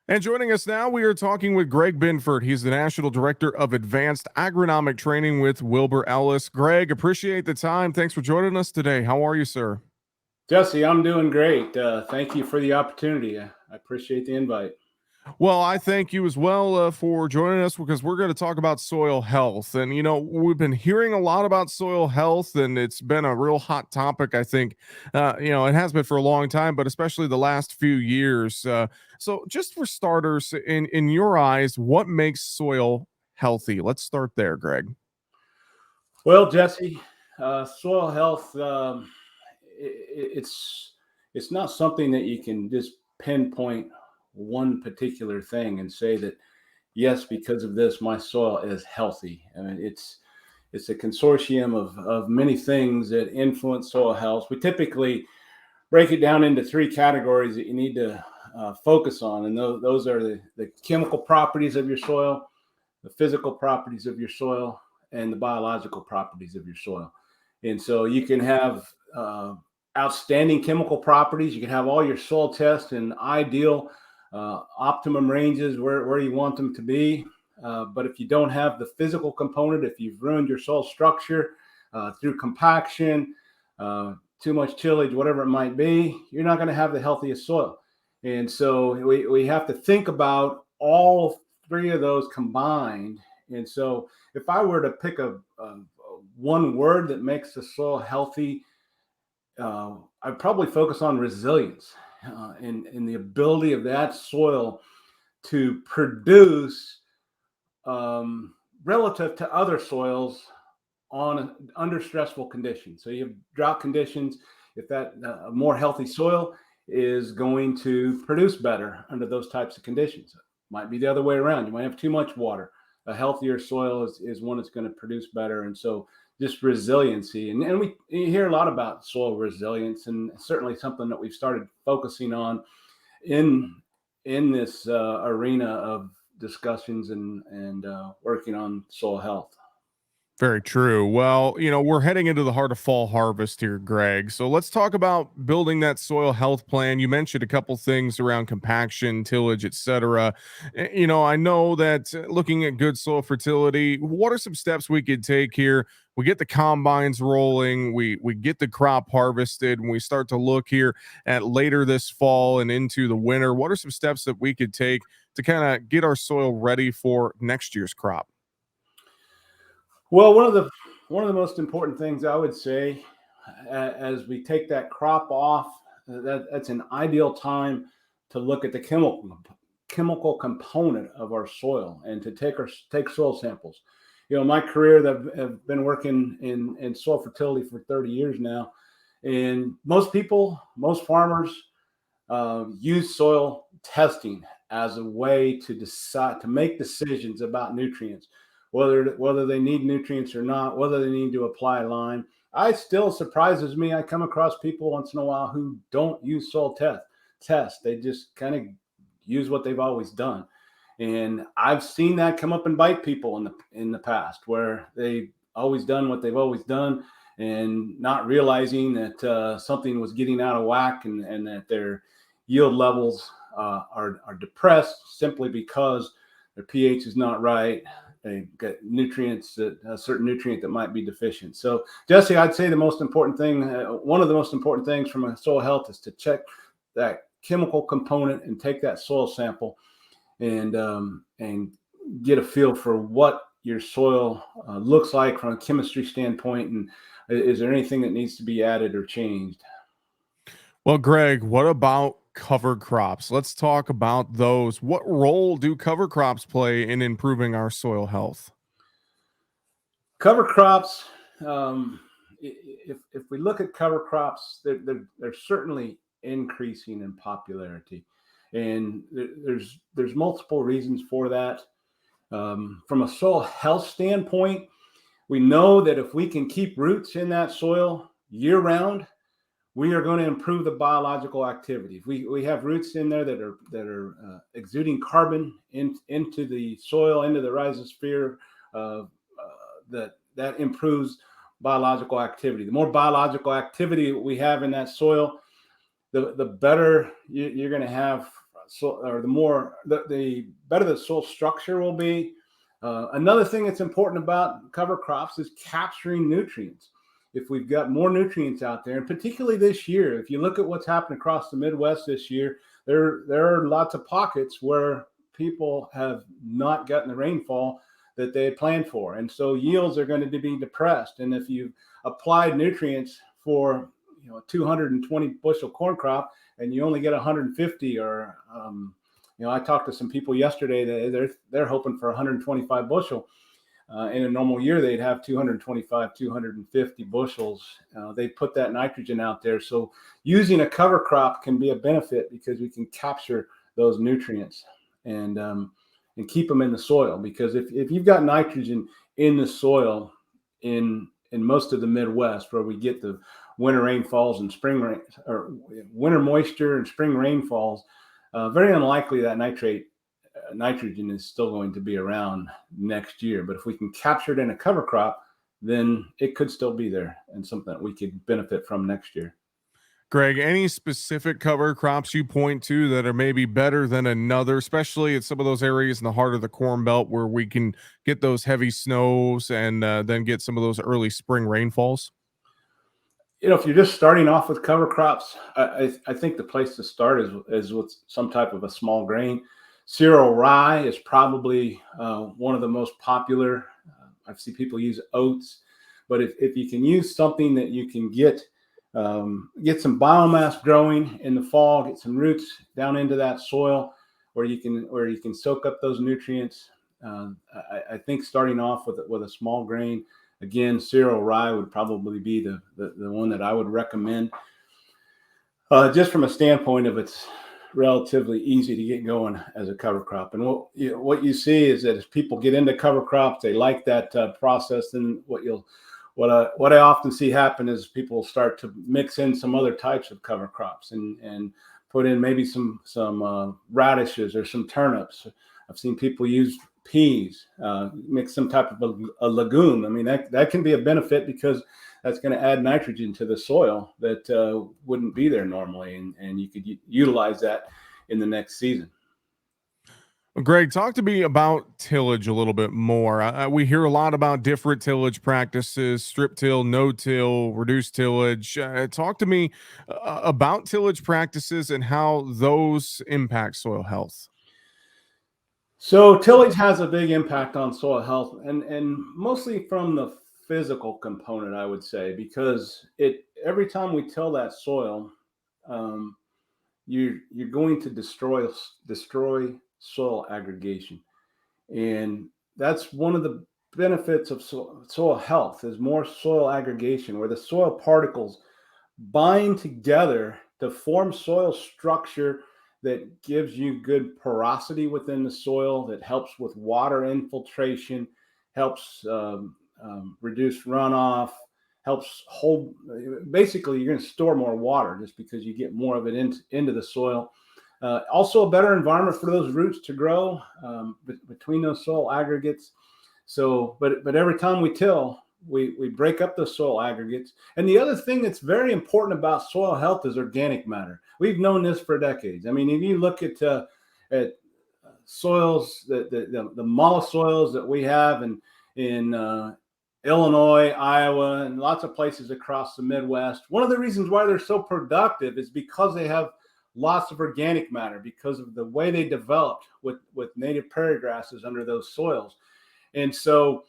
And joining us now, we are talking with Greg Binford. He's the National Director of Advanced Agronomic Training with Wilbur Ellis. Greg, appreciate the time. Thanks for joining us today. How are you, sir? Jesse, I'm doing great. Thank you for the opportunity. I appreciate the invite. Well, I thank you as well for joining us because we're going to talk about soil health. And, we've been hearing a lot about soil health, and it's been a real hot topic, I think. It has been for a long time, but especially the last few years. So, just for starters, in your eyes, what makes soil healthy? Let's start there, Greg. Well, Jesse, soil health, it's not something that you can just pinpoint one particular thing and say that, yes, because of this, my soil is healthy. I mean, it's a consortium of many things that influence soil health. We typically break it down into three categories that you need to focus on. And those are the chemical properties of your soil, the physical properties of your soil, and the biological properties of your soil. And so you can have outstanding chemical properties. You can have all your soil tests in ideal optimum ranges where you want them to be. But if you don't have the physical component, if you've ruined your soil structure through compaction, too much tillage, whatever it might be, you're not going to have the healthiest soil. And so we have to think about all three of those combined. And so if I were to pick a one word that makes the soil healthy, I'd probably focus on resilience and the ability of that soil to produce relative to other soils under stressful conditions. So you have drought conditions. If that more healthy soil is going to produce better under those types of conditions, it might be the other way around. You might have too much water. A healthier soil is one that's going to produce better. And so just resiliency. And we hear a lot about soil resilience, and certainly something that we've started focusing on in this arena of discussions and working on soil health. Very true. Well, we're heading into the heart of fall harvest here, Greg. So let's talk about building that soil health plan. You mentioned a couple things around compaction, tillage, etc. I know that looking at good soil fertility, what are some steps we could take here? We get the combines rolling, we get the crop harvested, and we start to look here at later this fall and into the winter. What are some steps that we could take to kind of get our soil ready for next year's crop? Well, one of the most important things I would say as we take that crop off, that's an ideal time to look at the chemical component of our soil and to take soil samples. My career that I've been working in soil fertility for 30 years now, and most farmers use soil testing as a way to decide to make decisions about nutrients, whether they need nutrients or not, whether they need to apply lime. I still surprises me. I come across people once in a while who don't use soil test. They just kind of use what they've always done. And I've seen that come up and bite people in the past, where they've always done what they've always done, and not realizing that something was getting out of whack, and that their yield levels are depressed simply because their pH is not right. They get nutrients that a certain nutrient that might be deficient. So, Jesse, I'd say the most important thing, one of the most important things from a soil health, is to check that chemical component and take that soil sample and get a feel for what your soil looks like from a chemistry standpoint, and is there anything that needs to be added or changed? Well, Greg, what about cover crops? Let's talk about those. What role do cover crops play in improving our soil health? Cover crops. If we look at cover crops, they're certainly increasing in popularity, and there's multiple reasons for that. From a soil health standpoint, we know that if we can keep roots in that soil year round, we are going to improve the biological activity. If we have roots in there that are exuding carbon into the soil, into the rhizosphere, that improves biological activity. The more biological activity we have in that soil, the better you're going to have the better the soil structure will be. Another thing that's important about cover crops is capturing nutrients. If we've got more nutrients out there, and particularly this year, if you look at what's happened across the Midwest this year, there are lots of pockets where people have not gotten the rainfall that they had planned for. And so yields are going to be depressed. And if you've applied nutrients for a 220 bushel corn crop and you only get 150, or I talked to some people yesterday that they're hoping for 125 bushel. In a normal year, they'd have 225, 250 bushels. They put that nitrogen out there. So using a cover crop can be a benefit because we can capture those nutrients and keep them in the soil. Because if you've got nitrogen in the soil in most of the Midwest, where we get the winter rainfalls and spring rain, or winter moisture and spring rainfalls, very unlikely that nitrogen is still going to be around next year. But if we can capture it in a cover crop, then it could still be there and something that we could benefit from next year. Greg, any specific cover crops you point to that are maybe better than another, especially at some of those areas in the heart of the Corn Belt where we can get those heavy snows and then get some of those early spring rainfalls? If you're just starting off with cover crops, I think the place to start is with some type of a small grain. Cereal rye is probably one of the most popular. I've seen people use oats, but if you can use something that you can get some biomass growing in the fall, get some roots down into that soil where you can soak up those nutrients. I think starting off with a small grain, again, cereal rye would probably be the one that I would recommend, just from a standpoint of it's relatively easy to get going as a cover crop. And what you see is that as people get into cover crops, they like that process. And what I often see happen is people start to mix in some other types of cover crops and put in maybe some radishes or some turnips. I've seen people use peas, mix some type of a legume. I mean, that can be a benefit because that's going to add nitrogen to the soil that wouldn't be there normally. And you could utilize that in the next season. Greg, talk to me about tillage a little bit more. We hear a lot about different tillage practices: strip till, no till, reduced tillage. Talk to me about tillage practices and how those impact soil health. So tillage has a big impact on soil health, and mostly from the physical component, I would say, because every time we till that soil, um, you're going to destroy soil aggregation, and that's one of the benefits of soil health is more soil aggregation, where the soil particles bind together to form soil structure that gives you good porosity within the soil, that helps with water infiltration, helps reduce runoff, helps hold. Basically, you're going to store more water just because you get more of it into the soil. Also, a better environment for those roots to grow between those soil aggregates. So, but every time we till, we break up the soil aggregates. And the other thing that's very important about soil health is organic matter. We've known this for decades. I mean, if you look at soils, the mollusk soils that we have in Illinois, Iowa, and lots of places across the Midwest, one of the reasons why they're so productive is because they have lots of organic matter, because of the way they developed with native prairie grasses under those soils. And so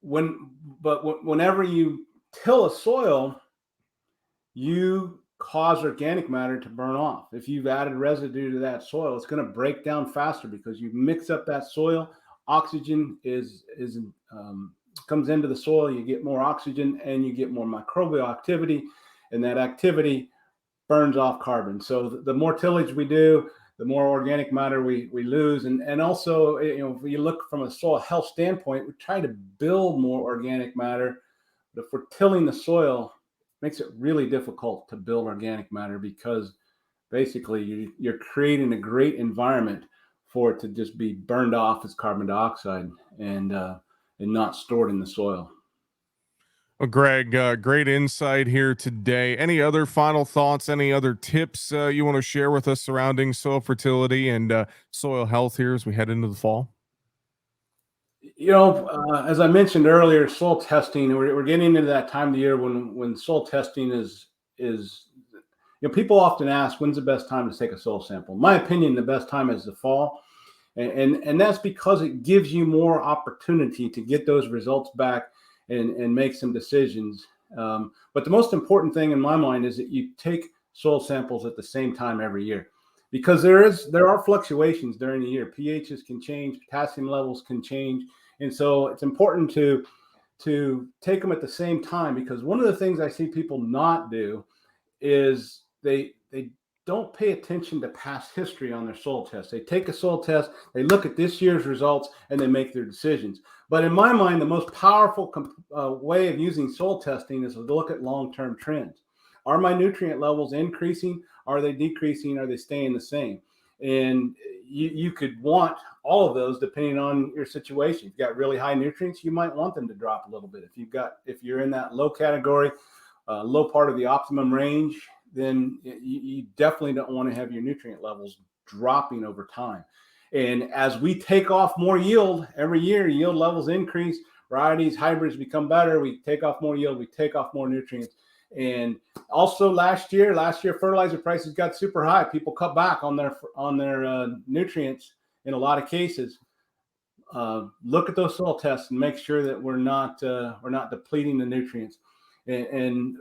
whenever you till a soil, you cause organic matter to burn off. If you've added residue to that soil, it's going to break down faster because you mix up that soil. Oxygen comes into the soil. You get more oxygen and you get more microbial activity, and that activity burns off carbon. So the more tillage we do, the more organic matter we lose. And also, if you look from a soil health standpoint, we try to build more organic matter. But if we're tilling the soil, it makes it really difficult to build organic matter because basically you're creating a great environment for it to just be burned off as carbon dioxide and not stored in the soil. Well, Greg, great insight here today. Any other final thoughts? Any other tips you want to share with us surrounding soil fertility and soil health here as we head into the fall? As I mentioned earlier, soil testing, we're getting into that time of the year when soil testing is people often ask, when's the best time to take a soil sample? In my opinion, the best time is the fall. And that's because it gives you more opportunity to get those results back and make some decisions. But the most important thing in my mind is that you take soil samples at the same time every year, because there are fluctuations during the year. pHs can change, potassium levels can change, and so it's important to take them at the same time, because one of the things I see people not do is they don't pay attention to past history on their soil test. They take a soil test, they look at this year's results, and they make their decisions. But in my mind, the most powerful way of using soil testing is to look at long-term trends. Are my nutrient levels increasing? Are they decreasing? Are they staying the same? And you could want all of those depending on your situation. If you've got really high nutrients, you might want them to drop a little bit. If you're in that low category, low part of the optimum range, then you definitely don't want to have your nutrient levels dropping over time. And as we take off more yield every year, yield levels increase, varieties, hybrids become better. We take off more yield, we take off more nutrients. And also last year, fertilizer prices got super high. People cut back on their nutrients in a lot of cases. Look at those soil tests and make sure that we're not depleting the nutrients. And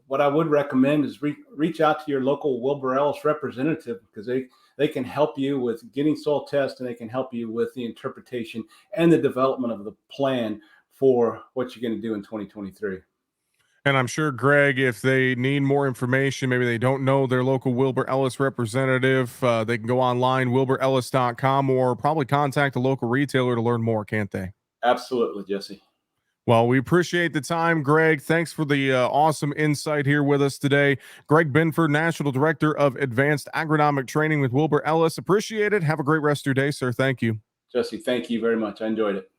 what I would recommend is reach out to your local Wilbur Ellis representative, because they can help you with getting soil tests, and they can help you with the interpretation and the development of the plan for what you're going to do in 2023. And I'm sure, Greg, if they need more information, maybe they don't know their local Wilbur Ellis representative, they can go online, wilburellis.com, or probably contact a local retailer to learn more, can't they? Absolutely, Jesse. Well, we appreciate the time, Greg. Thanks for the awesome insight here with us today. Greg Binford, National Director of Advanced Agronomic Training with Wilbur Ellis. Appreciate it. Have a great rest of your day, sir. Thank you. Jesse, thank you very much. I enjoyed it.